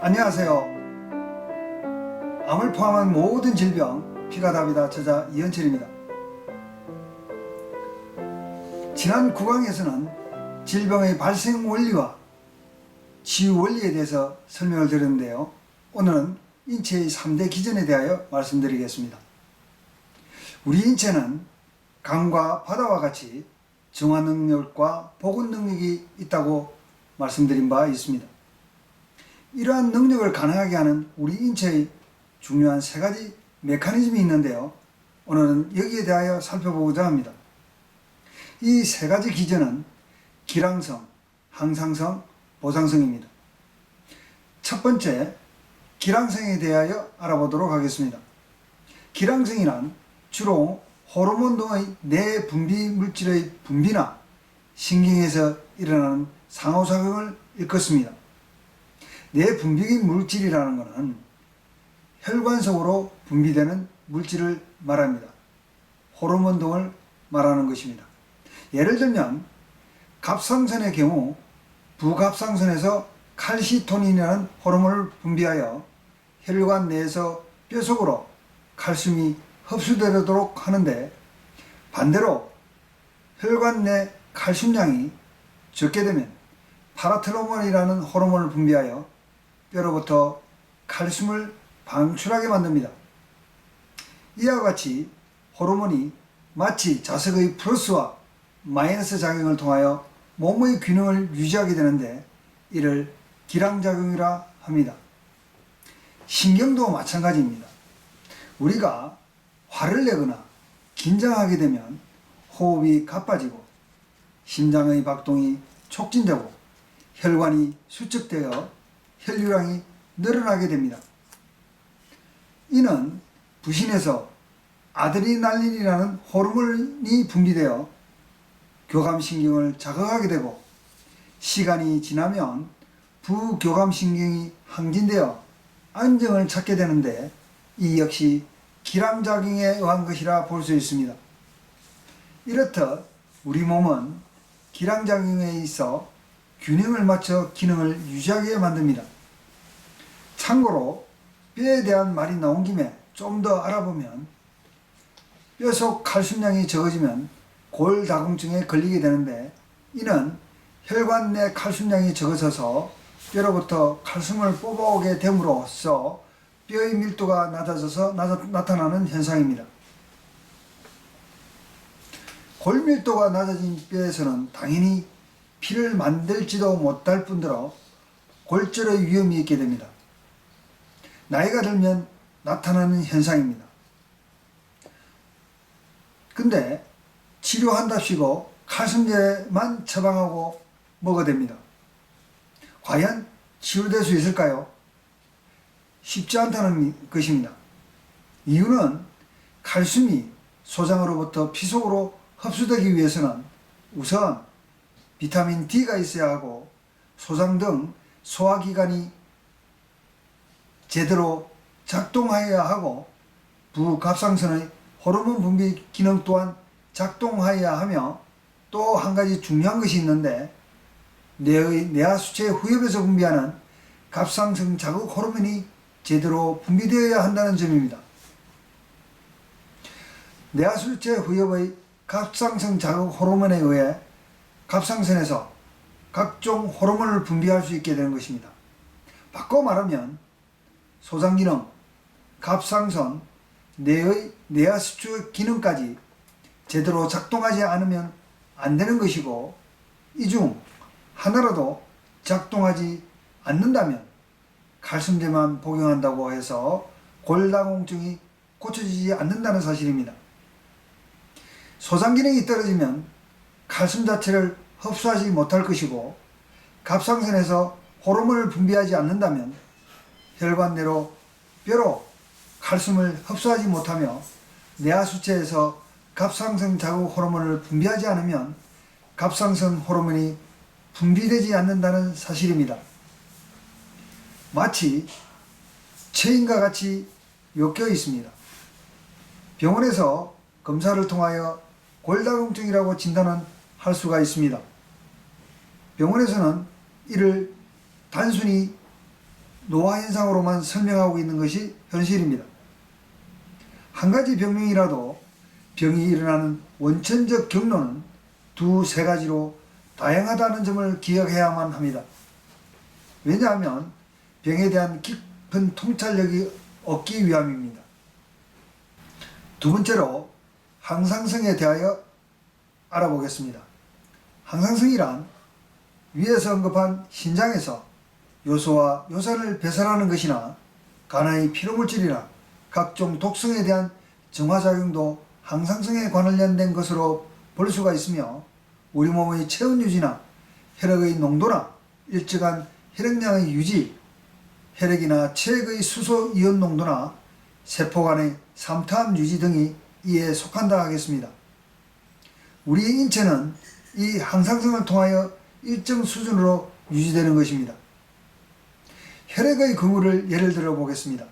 안녕하세요. 암을 포함한 모든 질병 피가 답이다 저자 이현철입니다. 지난 9강에서는 질병의 발생 원리와 치유 원리에 대해서 설명을 드렸는데요. 오늘은 인체의 3대 기전에 대하여 말씀드리겠습니다. 우리 인체는 강과 바다와 같이 정화 능력과 복원 능력이 있다고 말씀드린 바 있습니다. 이러한 능력을 가능하게 하는 우리 인체의 중요한 3가지 메커니즘이 있는데요. 오늘은 여기에 대하여 살펴보고자 합니다. 이 3가지 기전은 기량성, 항상성, 보상성입니다. 첫 번째, 기량성에 대하여 알아보도록 하겠습니다. 기량성이란 주로 호르몬 등의 내 분비 물질의 분비나 신경에서 일어나는 상호작용을 일컫습니다. 내 분비기 물질이라는 것은 혈관 속으로 분비되는 물질을 말합니다. 호르몬 등을 말하는 것입니다. 예를 들면 갑상선의 경우 부갑상선에서 칼시토닌이라는 호르몬을 분비하여 혈관 내에서 뼈 속으로 칼슘이 흡수되도록 하는데, 반대로 혈관 내 칼슘량이 적게 되면 파라트로몬이라는 호르몬을 분비하여 뼈로부터 칼슘을 방출하게 만듭니다. 이와 같이 호르몬이 마치 자석의 플러스와 마이너스 작용을 통하여 몸의 균형을 유지하게 되는데, 이를 기량작용이라 합니다. 신경도 마찬가지입니다. 우리가 화를 내거나 긴장하게 되면 호흡이 가빠지고 심장의 박동이 촉진되고 혈관이 수축되어 혈류량이 늘어나게 됩니다. 이는 부신에서 아드레날린이라는 호르몬이 분비되어 교감신경을 자극하게 되고, 시간이 지나면 부교감신경이 항진되어 안정을 찾게 되는데, 이 역시 기량작용에 의한 것이라 볼 수 있습니다. 이렇듯 우리 몸은 기량작용에 있어 균형을 맞춰 기능을 유지하게 만듭니다. 참고로 뼈에 대한 말이 나온 김에 좀 더 알아보면, 뼈 속 칼슘량이 적어지면 골다공증에 걸리게 되는데, 이는 혈관 내 칼슘량이 적어져서 뼈로부터 칼슘을 뽑아오게 됨으로써 뼈의 밀도가 낮아져서 나타나는 현상입니다. 골밀도가 낮아진 뼈에서는 당연히 피를 만들지도 못할 뿐더러 골절의 위험이 있게 됩니다. 나이가 들면 나타나는 현상입니다. 근데 치료한답시고 칼슘제만 처방하고 먹어댑니다. 과연 치유될 수 있을까요? 쉽지 않다는 것입니다. 이유는 칼슘이 소장으로부터 피 속으로 흡수되기 위해서는 우선 비타민 D가 있어야 하고, 소장 등 소화기관이 제대로 작동하여야 하고, 부갑상선의 호르몬 분비 기능 또한 작동하여야 하며, 또 한 가지 중요한 것이 있는데, 뇌의 뇌하수체 후엽에서 분비하는 갑상선 자극 호르몬이 제대로 분비되어야 한다는 점입니다. 뇌하수체 후엽의 갑상선 자극 호르몬에 의해 갑상선에서 각종 호르몬을 분비할 수 있게 되는 것입니다. 바꿔 말하면 소장기능, 갑상선, 뇌의 뇌하수체 기능까지 제대로 작동하지 않으면 안 되는 것이고, 이 중 하나라도 작동하지 않는다면 칼슘제만 복용한다고 해서 골다공증이 고쳐지지 않는다는 사실입니다. 소장 기능이 떨어지면 칼슘 자체를 흡수하지 못할 것이고, 갑상선에서 호르몬을 분비하지 않는다면 혈관 내로 뼈로 칼슘을 흡수하지 못하며, 뇌하수체에서 갑상선 자극 호르몬을 분비하지 않으면 갑상선 호르몬이 분비되지 않는다는 사실입니다. 마치 체인과 같이 엮여 있습니다. 병원에서 검사를 통하여 골다공증이라고 진단할 수가 있습니다. 병원에서는 이를 단순히 노화 현상으로만 설명하고 있는 것이 현실입니다. 한 가지 병명이라도 병이 일어나는 원천적 경로는 두세 가지로 다양하다는 점을 기억해야만 합니다. 왜냐하면 병에 대한 깊은 통찰력이 얻기 위함입니다. 두 번째로 항상성에 대하여 알아보겠습니다. 항상성이란 위에서 언급한 신장에서 요소와 요산을 배설하는 것이나 간의 피로물질이나 각종 독성에 대한 정화작용도 항상성에 관련된 것으로 볼 수가 있으며, 우리 몸의 체온 유지나 혈액의 농도나 일정한 혈액량의 유지, 혈액이나 체액의 수소 이온 농도나 세포 간의 삼투압 유지 등이 이에 속한다 하겠습니다. 우리의 인체는 이 항상성을 통하여 일정 수준으로 유지되는 것입니다. 혈액의 그물을 예를 들어 보겠습니다.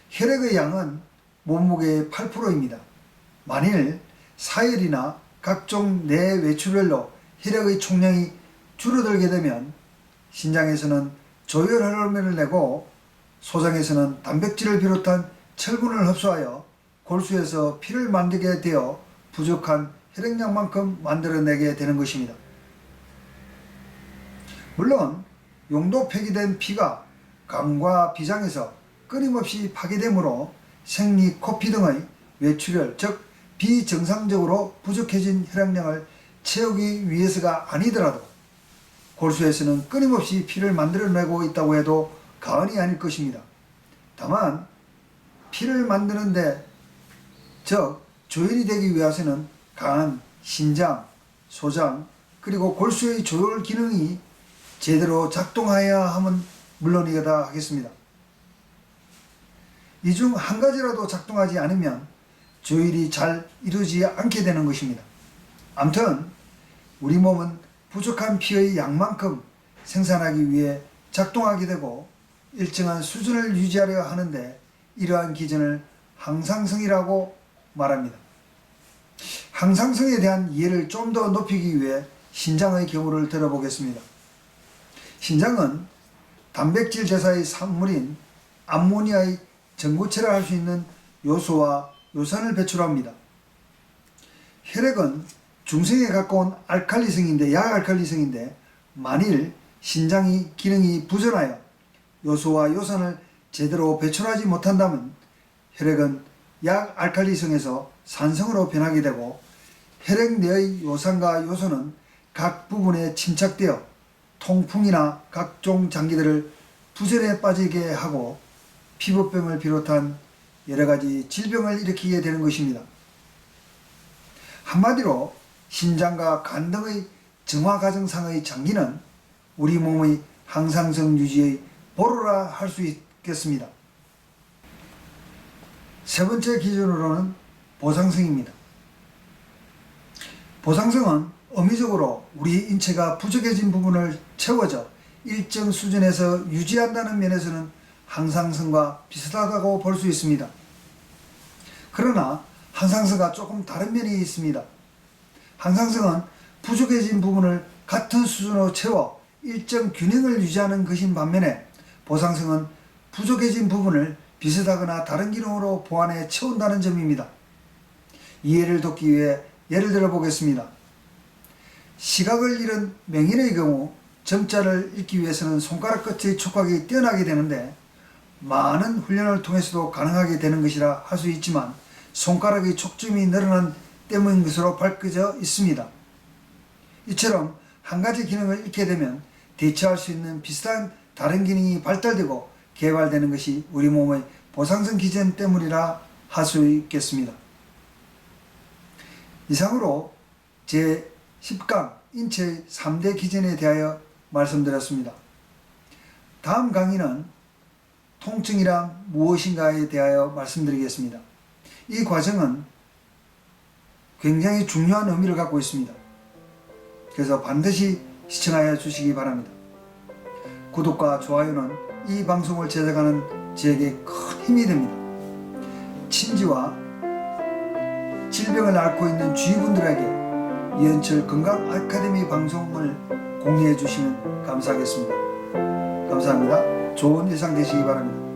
혈액의 양은 몸무게의 8%입니다. 만일 사열이나 각종 내 외출혈로 혈액의 총량이 줄어들게 되면 신장에서는 조혈 호르몬을 내고 소장에서는 단백질을 비롯한 철분을 흡수하여 골수에서 피를 만들게 되어 부족한 혈액량만큼 만들어내게 되는 것입니다. 물론 용도 폐기된 피가 간과 비장에서 끊임없이 파괴되므로 생리, 코피 등의 외출혈, 즉 비정상적으로 부족해진 혈액량을 채우기 위해서가 아니더라도 골수에서는 끊임없이 피를 만들어내고 있다고 해도 과언이 아닐 것입니다. 다만 피를 만드는데, 즉 조혈이 되기 위해서는 간, 신장, 소장, 그리고 골수의 조혈 기능이 제대로 작동하여야 함은 물론이다 하겠습니다. 이 중 한 가지라도 작동하지 않으면 조혈이 잘 이루어지지 않게 되는 것입니다. 아무튼 우리 몸은 부족한 피의 양만큼 생산하기 위해 작동하게 되고 일정한 수준을 유지하려 하는데, 이러한 기전을 항상성이라고 말합니다. 항상성에 대한 이해를 좀 더 높이기 위해 신장의 경우를 들어보겠습니다. 신장은 단백질 제사의 산물인 암모니아의 전구체라 할 수 있는 요소와 요산을 배출합니다. 혈액은 중성에 가까운 알칼리성인데, 약알칼리성인데, 만일 신장이 기능이 부전하여 요소와 요산을 제대로 배출하지 못한다면 혈액은 약알칼리성에서 산성으로 변하게 되고, 혈액 내의 요산과 요소는 각 부분에 침착되어 통풍이나 각종 장기들을 부전에 빠지게 하고 피부병을 비롯한 여러가지 질병을 일으키게 되는 것입니다. 한마디로 신장과 간 등의 정화과정상의 장기는 우리 몸의 항상성 유지의 보루라 할 수 있겠습니다. 세 번째 기준으로는 보상성입니다. 보상성은 의미적으로 우리 인체가 부족해진 부분을 채워져 일정 수준에서 유지한다는 면에서는 항상성과 비슷하다고 볼 수 있습니다. 그러나 항상성과 조금 다른 면이 있습니다. 항상성은 부족해진 부분을 같은 수준으로 채워 일정 균형을 유지하는 것인 반면에, 보상성은 부족해진 부분을 비슷하거나 다른 기능으로 보완해 채운다는 점입니다. 이해를 돕기 위해 예를 들어 보겠습니다. 시각을 잃은 맹인의 경우 점자를 읽기 위해서는 손가락 끝의 촉각이 뛰어나게 되는데, 많은 훈련을 통해서도 가능하게 되는 것이라 할 수 있지만 손가락의 촉점이 늘어난 때문인 것으로 밝혀져 있습니다. 이처럼 한 가지 기능을 잃게 되면 대체할 수 있는 비슷한 다른 기능이 발달되고 개발되는 것이 우리 몸의 보상성 기전 때문이라 할 수 있겠습니다. 이상으로 제10강 인체의 3대 기전에 대하여 말씀드렸습니다. 다음 강의는 통증이란 무엇인가에 대하여 말씀드리겠습니다. 이 과정은 굉장히 중요한 의미를 갖고 있습니다. 그래서 반드시 시청하여 주시기 바랍니다. 구독과 좋아요는 이 방송을 제작하는 저에게 큰 힘이 됩니다. 친지와 질병을 앓고 있는 주위분들에게 이현철 건강 아카데미 방송을 공유해 주시면 감사하겠습니다. 감사합니다. 좋은 일상 되시기 바랍니다.